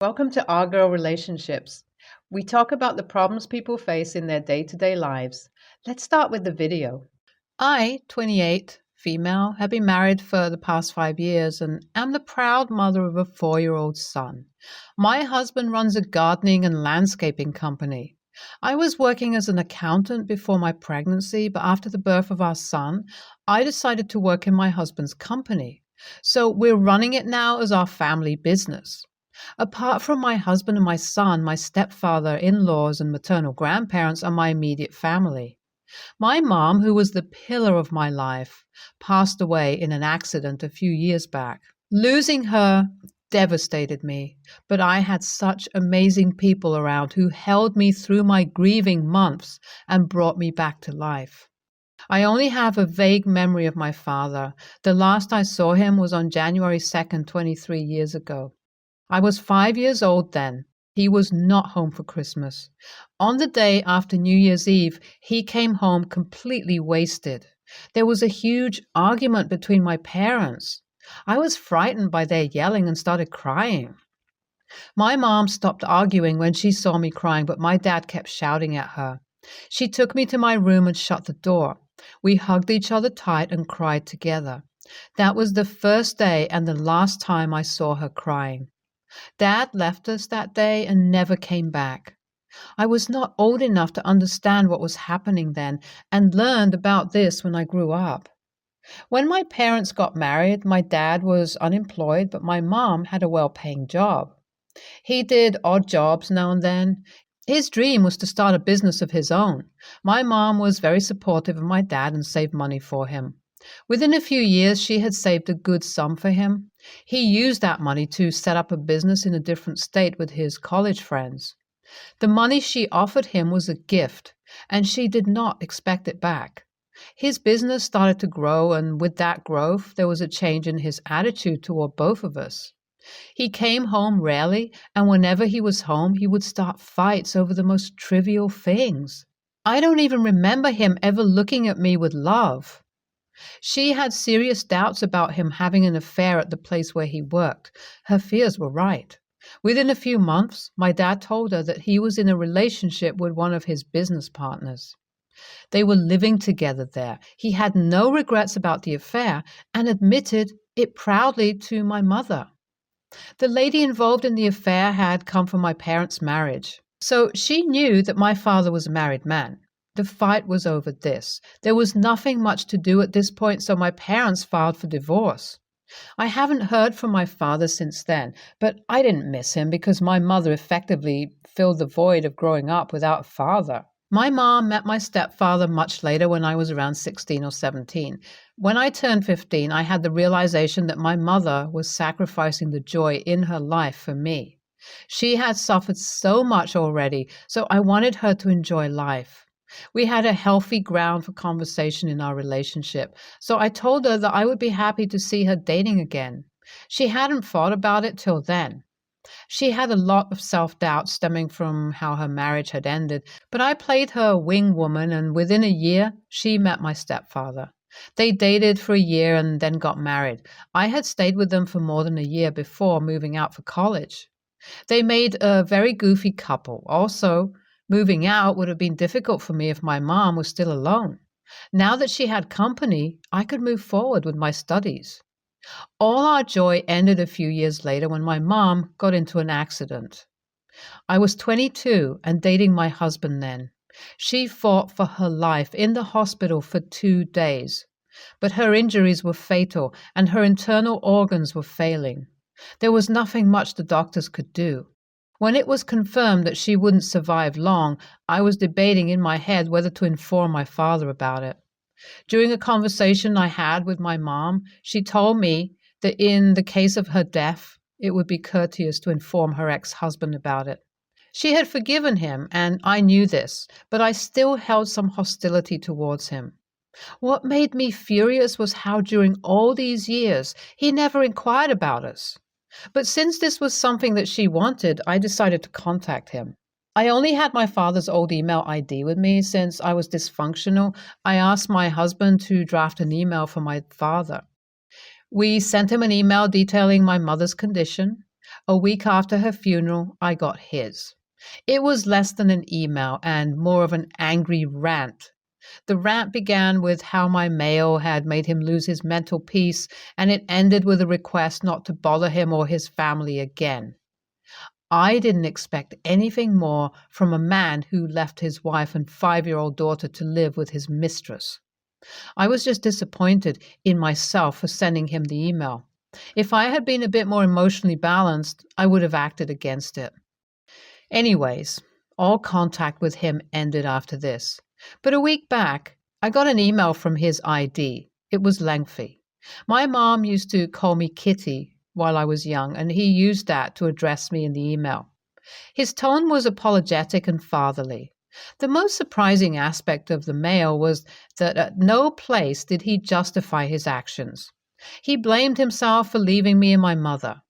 Welcome to Our Girl Relationships. We talk about the problems people face in their day-to-day lives. Let's start with the video. I, 28, female, have been married for the past 5 years and am the proud mother of a 4-year-old son. My husband runs a gardening and landscaping company. I was working as an accountant before my pregnancy, but after the birth of our son, I decided to work in my husband's company. So we're running it now as our family business. Apart from my husband and my son, my stepfather, in-laws, and maternal grandparents are my immediate family. My mom, who was the pillar of my life, passed away in an accident a few years back. Losing her devastated me, but I had such amazing people around who held me through my grieving months and brought me back to life. I only have a vague memory of my father. The last I saw him was on January 2nd, 23 years ago. I was 5 years old then. He was not home for Christmas. On the day after New Year's Eve, he came home completely wasted. There was a huge argument between my parents. I was frightened by their yelling and started crying. My mom stopped arguing when she saw me crying, but my dad kept shouting at her. She took me to my room and shut the door. We hugged each other tight and cried together. That was the first day and the last time I saw her crying. Dad left us that day and never came back. I was not old enough to understand what was happening then and learned about this when I grew up. When my parents got married, my dad was unemployed, but my mom had a well-paying job. He did odd jobs now and then. His dream was to start a business of his own. My mom was very supportive of my dad and saved money for him. Within a few years, she had saved a good sum for him. He used that money to set up a business in a different state with his college friends. The money she offered him was a gift, and she did not expect it back. His business started to grow, and with that growth, there was a change in his attitude toward both of us. He came home rarely, and whenever he was home, he would start fights over the most trivial things. I don't even remember him ever looking at me with love. She had serious doubts about him having an affair at the place where he worked. Her fears were right. Within a few months, my dad told her that he was in a relationship with one of his business partners. They were living together there. He had no regrets about the affair and admitted it proudly to my mother. The lady involved in the affair had come from my parents' marriage, so she knew that my father was a married man. The fight was over this. There was nothing much to do at this point, so my parents filed for divorce. I haven't heard from my father since then, but I didn't miss him because my mother effectively filled the void of growing up without a father. My mom met my stepfather much later when I was around 16 or 17. When I turned 15, I had the realization that my mother was sacrificing the joy in her life for me. She had suffered so much already, so I wanted her to enjoy life. We had a healthy ground for conversation in our relationship, so I told her that I would be happy to see her dating again. She hadn't thought about it till then. She had a lot of self-doubt stemming from how her marriage had ended, but I played her wing woman, and within a year, she met my stepfather. They dated for a year and then got married. I had stayed with them for more than a year before moving out for college. They made a very goofy couple. Also, moving out would have been difficult for me if my mom was still alone. Now that she had company, I could move forward with my studies. All our joy ended a few years later when my mom got into an accident. I was 22 and dating my husband then. She fought for her life in the hospital for 2 days, but her injuries were fatal and her internal organs were failing. There was nothing much the doctors could do. When it was confirmed that she wouldn't survive long, I was debating in my head whether to inform my father about it. During a conversation I had with my mom, she told me that in the case of her death, it would be courteous to inform her ex-husband about it. She had forgiven him, and I knew this, but I still held some hostility towards him. What made me furious was how during all these years, he never inquired about us. But since this was something that she wanted, I decided to contact him. I only had my father's old email ID with me since I was dysfunctional. I asked my husband to draft an email for my father. We sent him an email detailing my mother's condition. A week after her funeral, I got his. It was less than an email and more of an angry rant. The rant began with how my mail had made him lose his mental peace, and it ended with a request not to bother him or his family again. I didn't expect anything more from a man who left his wife and 5-year-old daughter to live with his mistress. I was just disappointed in myself for sending him the email. If I had been a bit more emotionally balanced, I would have acted against it. Anyways, all contact with him ended after this. But a week back, I got an email from his ID. It was lengthy. My mom used to call me Kitty while I was young, and he used that to address me in the email. His tone was apologetic and fatherly. The most surprising aspect of the mail was that at no place did he justify his actions. He blamed himself for leaving me and my mother.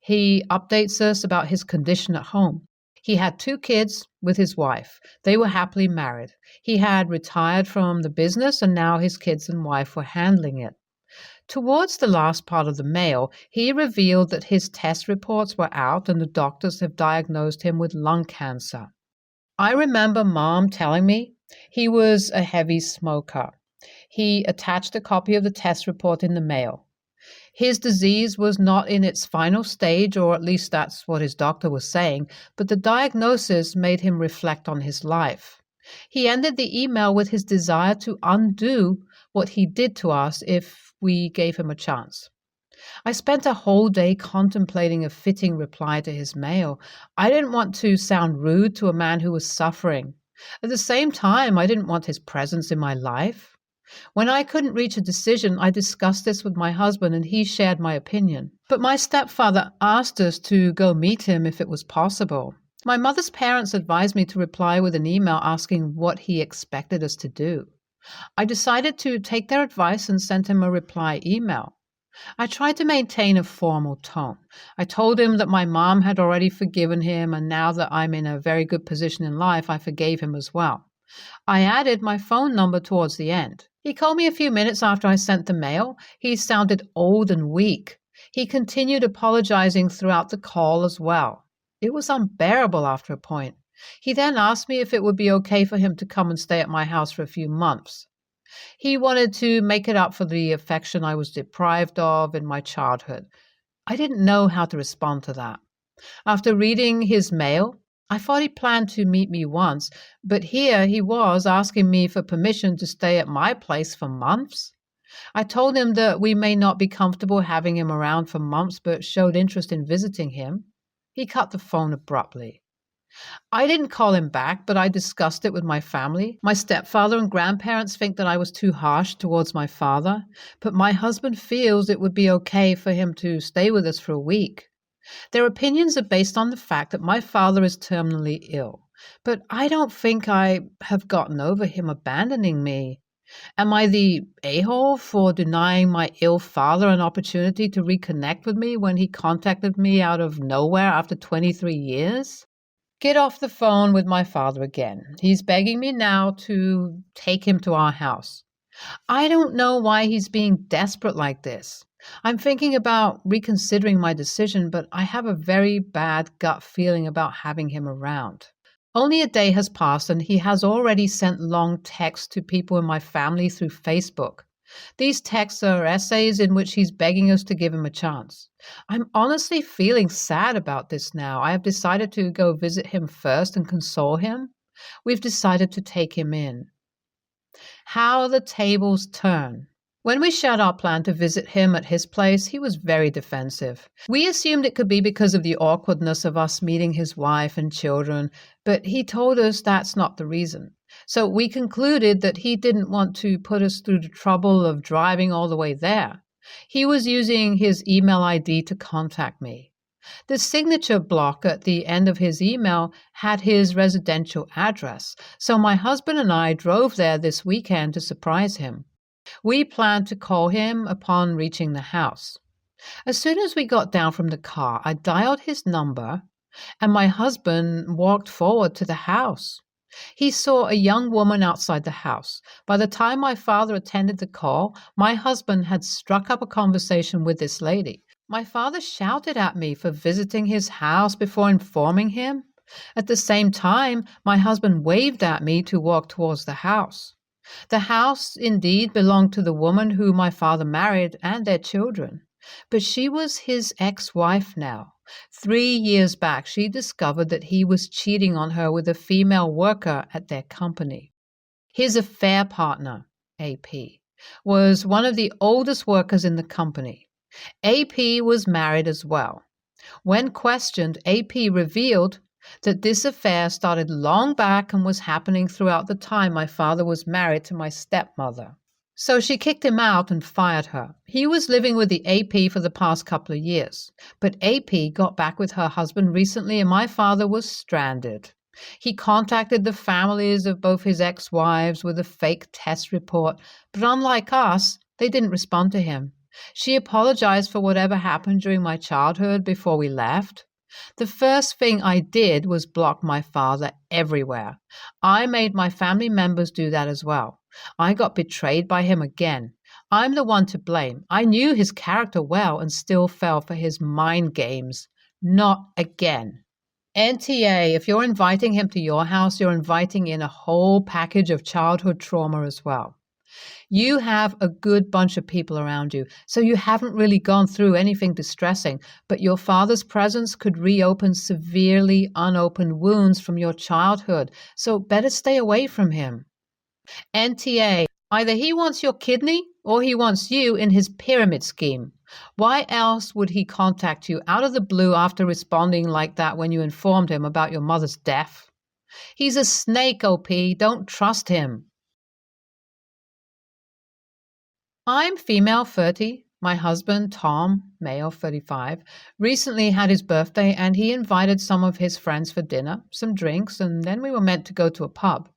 He updates us about his condition at home. He had 2 kids with his wife. They were happily married. He had retired from the business, and now his kids and wife were handling it. Towards the last part of the mail, he revealed that his test reports were out and the doctors have diagnosed him with lung cancer. I remember Mom telling me he was a heavy smoker. He attached a copy of the test report in the mail. His disease was not in its final stage, or at least that's what his doctor was saying, but the diagnosis made him reflect on his life. He ended the email with his desire to undo what he did to us if we gave him a chance. I spent a whole day contemplating a fitting reply to his mail. I didn't want to sound rude to a man who was suffering. At the same time, I didn't want his presence in my life. When I couldn't reach a decision, I discussed this with my husband and he shared my opinion. But my stepfather asked us to go meet him if it was possible. My mother's parents advised me to reply with an email asking what he expected us to do. I decided to take their advice and sent him a reply email. I tried to maintain a formal tone. I told him that my mom had already forgiven him, and now that I'm in a very good position in life, I forgave him as well. I added my phone number towards the end. He called me a few minutes after I sent the mail. He sounded old and weak. He continued apologizing throughout the call as well. It was unbearable after a point. He then asked me if it would be okay for him to come and stay at my house for a few months. He wanted to make it up for the affection I was deprived of in my childhood. I didn't know how to respond to that. After reading his mail, I thought he planned to meet me once, but here he was asking me for permission to stay at my place for months. I told him that we may not be comfortable having him around for months, but showed interest in visiting him. He cut the phone abruptly. I didn't call him back, but I discussed it with my family. My stepfather and grandparents think that I was too harsh towards my father, but my husband feels it would be okay for him to stay with us for a week. Their opinions are based on the fact that my father is terminally ill, but I don't think I have gotten over him abandoning me. Am I the a-hole for denying my ill father an opportunity to reconnect with me when he contacted me out of nowhere after 23 years? Get off the phone with my father again. He's begging me now to take him to our house. I don't know why he's being desperate like this. I'm thinking about reconsidering my decision, but I have a very bad gut feeling about having him around. Only a day has passed and he has already sent long texts to people in my family through Facebook. These texts are essays in which he's begging us to give him a chance. I'm honestly feeling sad about this now. I have decided to go visit him first and console him. We've decided to take him in. How the tables turn. When we shared our plan to visit him at his place, he was very defensive. We assumed it could be because of the awkwardness of us meeting his wife and children, but he told us that's not the reason. So we concluded that he didn't want to put us through the trouble of driving all the way there. He was using his email ID to contact me. The signature block at the end of his email had his residential address, so my husband and I drove there this weekend to surprise him. We planned to call him upon reaching the house. As soon as we got down from the car, I dialed his number, and my husband walked forward to the house. He saw a young woman outside the house. By the time my father attended the call, my husband had struck up a conversation with this lady. My father shouted at me for visiting his house before informing him. At the same time, my husband waved at me to walk towards the house. The house indeed belonged to the woman who my father married and their children. But she was his ex-wife now. 3 years back, she discovered that he was cheating on her with a female worker at their company. His affair partner, AP, was one of the oldest workers in the company. AP was married as well. When questioned, AP revealed that this affair started long back and was happening throughout the time my father was married to my stepmother. So she kicked him out and fired her. He was living with the AP for the past couple of years, but AP got back with her husband recently and my father was stranded. He contacted the families of both his ex-wives with a fake test report, but unlike us, they didn't respond to him. She apologized for whatever happened during my childhood before we left. The first thing I did was block my father everywhere. I made my family members do that as well. I got betrayed by him again. I'm the one to blame. I knew his character well and still fell for his mind games. Not again. NTA, if you're inviting him to your house, you're inviting in a whole package of childhood trauma as well. You have a good bunch of people around you, so you haven't really gone through anything distressing, but your father's presence could reopen severely unopened wounds from your childhood, so better stay away from him. NTA, either he wants your kidney or he wants you in his pyramid scheme. Why else would he contact you out of the blue after responding like that when you informed him about your mother's death? He's a snake, OP. Don't trust him. I'm female 30. My husband, Tom, male 35, recently had his birthday and he invited some of his friends for dinner, some drinks, and then we were meant to go to a pub.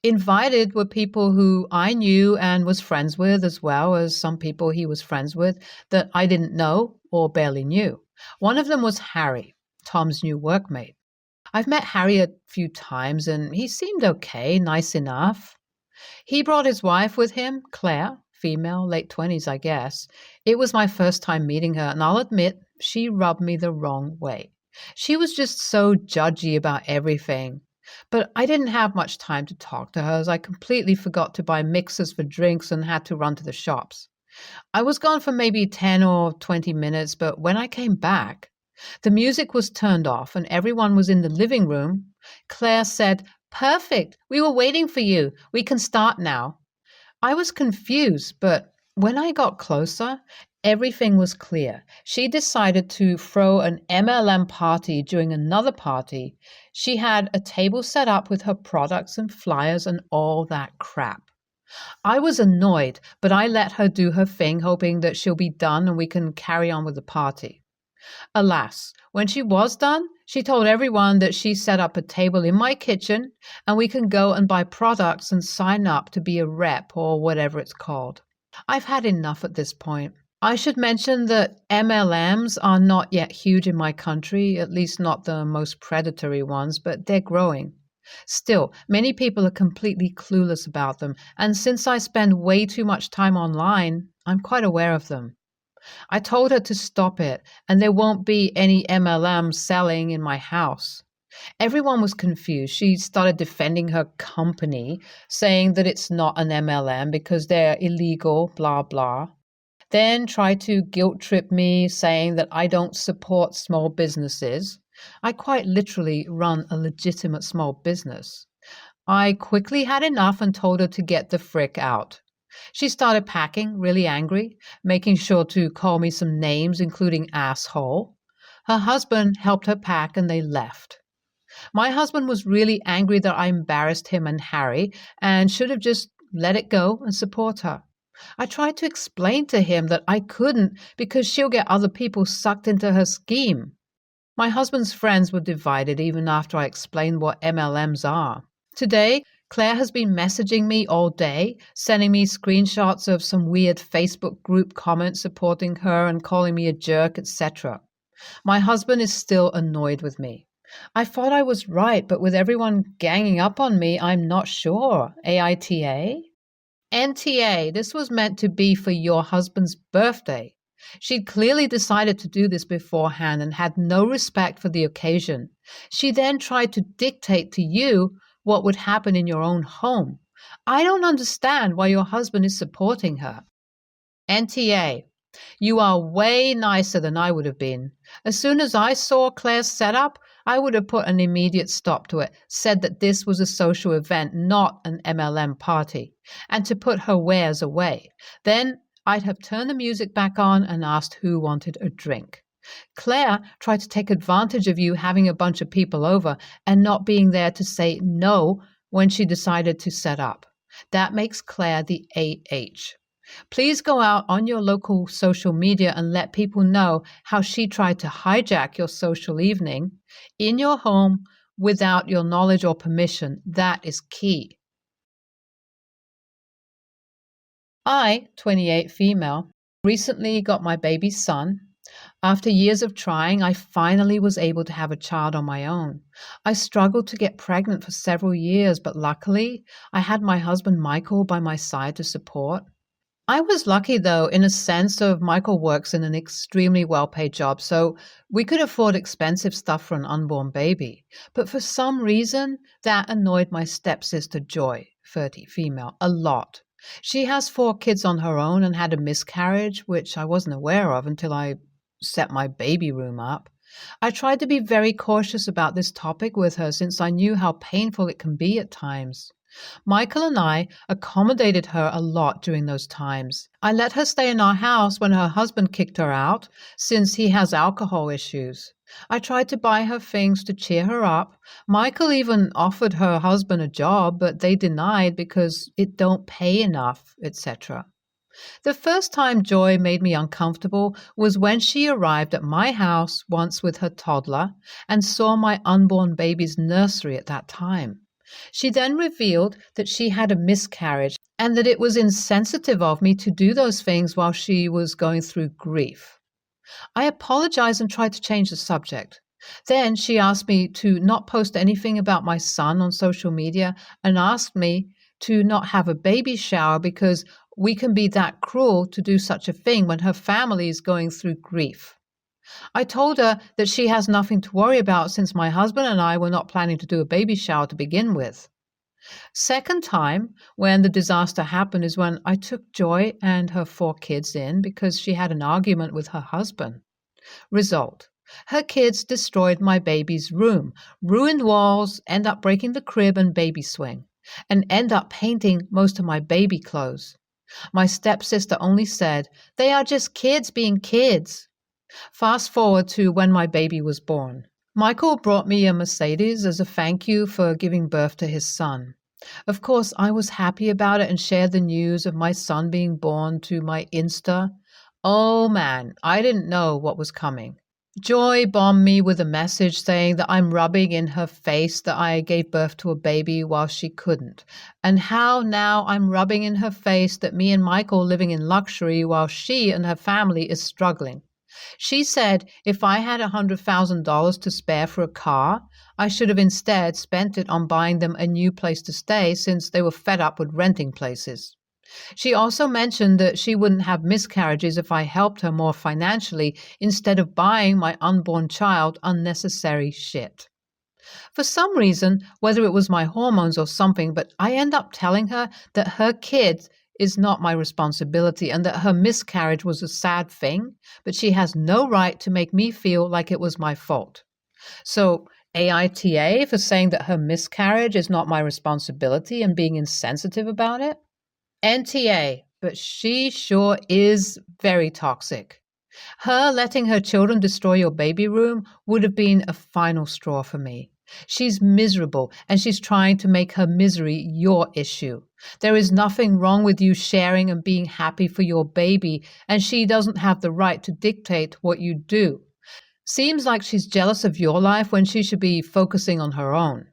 Invited were people who I knew and was friends with, as well as some people he was friends with that I didn't know or barely knew. One of them was Harry, Tom's new workmate. I've met Harry a few times and he seemed okay, nice enough. He brought his wife with him, Claire, female, late 20s, I guess. It was my first time meeting her, and I'll admit, she rubbed me the wrong way. She was just so judgy about everything. But I didn't have much time to talk to her, as I completely forgot to buy mixers for drinks and had to run to the shops. I was gone for maybe 10 or 20 minutes, but when I came back, the music was turned off and everyone was in the living room. Claire said, "Perfect, we were waiting for you. We can start now." I was confused, but when I got closer, everything was clear. She decided to throw an MLM party during another party. She had a table set up with her products and flyers and all that crap. I was annoyed, but I let her do her thing, hoping that she'll be done and we can carry on with the party. Alas, when she was done, she told everyone that she set up a table in my kitchen and we can go and buy products and sign up to be a rep or whatever it's called. I've had enough at this point. I should mention that MLMs are not yet huge in my country, at least not the most predatory ones, but they're growing. Still, many people are completely clueless about them, and since I spend way too much time online, I'm quite aware of them. I told her to stop it, and there won't be any MLM selling in my house. Everyone was confused. She started defending her company, saying that it's not an MLM because they're illegal, blah, blah. Then tried to guilt trip me, saying that I don't support small businesses. I quite literally run a legitimate small business. I quickly had enough and told her to get the frick out. She started packing, really angry, making sure to call me some names, including asshole. Her husband helped her pack and they left. My husband was really angry that I embarrassed him and Harry and should have just let it go and support her. I tried to explain to him that I couldn't because she'll get other people sucked into her scheme. My husband's friends were divided even after I explained what MLMs are. Today, Claire has been messaging me all day, sending me screenshots of some weird Facebook group comments supporting her and calling me a jerk, etc. My husband is still annoyed with me. I thought I was right, but with everyone ganging up on me, I'm not sure. AITA? NTA, this was meant to be for your husband's birthday. She'd clearly decided to do this beforehand and had no respect for the occasion. She then tried to dictate to you what would happen in your own home. I don't understand why your husband is supporting her. NTA. You are way nicer than I would have been. As soon as I saw Claire's setup, I would have put an immediate stop to it, said that this was a social event, not an MLM party, and to put her wares away. Then I'd have turned the music back on and asked who wanted a drink. Claire tried to take advantage of you having a bunch of people over and not being there to say no when she decided to set up. That makes Claire the AH. Please go out on your local social media and let people know how she tried to hijack your social evening in your home without your knowledge or permission. That is key. I, 28 female, recently got my baby son. After years of trying, I finally was able to have a child on my own. I struggled to get pregnant for several years, but luckily I had my husband Michael by my side to support. I was lucky, though, in a sense of Michael works in an extremely well-paid job, so we could afford expensive stuff for an unborn baby. But for some reason, that annoyed my stepsister Joy, 30 female, a lot. She has 4 kids on her own and had a miscarriage, which I wasn't aware of until I set my baby room up. I tried to be very cautious about this topic with her since I knew how painful it can be at times. Michael and I accommodated her a lot during those times. I let her stay in our house when her husband kicked her out, since he has alcohol issues. I tried to buy her things to cheer her up. Michael even offered her husband a job, but they denied because it don't pay enough, etc. The first time Joy made me uncomfortable was when she arrived at my house once with her toddler and saw my unborn baby's nursery at that time. She then revealed that she had a miscarriage and that it was insensitive of me to do those things while she was going through grief. I apologized and tried to change the subject. Then she asked me to not post anything about my son on social media and asked me to not have a baby shower because we can be that cruel to do such a thing when her family is going through grief. I told her that she has nothing to worry about since my husband and I were not planning to do a baby shower to begin with. Second time, when the disaster happened, is when I took Joy and her 4 kids in because she had an argument with her husband. Result: her kids destroyed my baby's room, ruined walls, end up breaking the crib and baby swing, and end up painting most of my baby clothes. My stepsister only said, "They are just kids being kids." Fast forward to when my baby was born. Michael brought me a Mercedes as a thank you for giving birth to his son. Of course, I was happy about it and shared the news of my son being born to my Insta. Oh man, I didn't know what was coming. Joy bombed me with a message saying that I'm rubbing in her face that I gave birth to a baby while she couldn't, and how now I'm rubbing in her face that me and Michael living in luxury while she and her family is struggling. She said if I had $100,000 to spare for a car, I should have instead spent it on buying them a new place to stay since they were fed up with renting places. She also mentioned that she wouldn't have miscarriages if I helped her more financially instead of buying my unborn child unnecessary shit. For some reason, whether it was my hormones or something, but I end up telling her that her kid is not my responsibility and that her miscarriage was a sad thing, but she has no right to make me feel like it was my fault. So, AITA for saying that her miscarriage is not my responsibility and being insensitive about it? NTA, but she sure is very toxic. Her letting her children destroy your baby room would have been a final straw for me. She's miserable, and she's trying to make her misery your issue. There is nothing wrong with you sharing and being happy for your baby, and she doesn't have the right to dictate what you do. Seems like she's jealous of your life when she should be focusing on her own.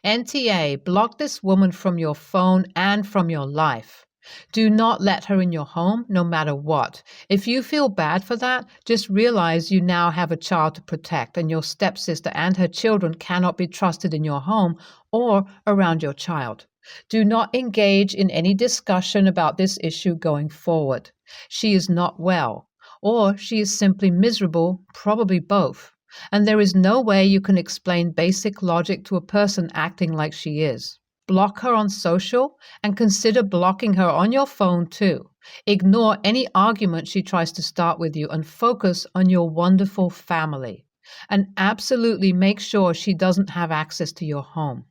NTA, block this woman from your phone and from your life. Do not let her in your home, no matter what. If you feel bad for that, just realize you now have a child to protect, and your stepsister and her children cannot be trusted in your home or around your child. Do not engage in any discussion about this issue going forward. She is not well. or she is simply miserable, probably both. And there is no way you can explain basic logic to a person acting like she is. Block her on social and consider blocking her on your phone too. Ignore any argument she tries to start with you and focus on your wonderful family. And absolutely make sure she doesn't have access to your home.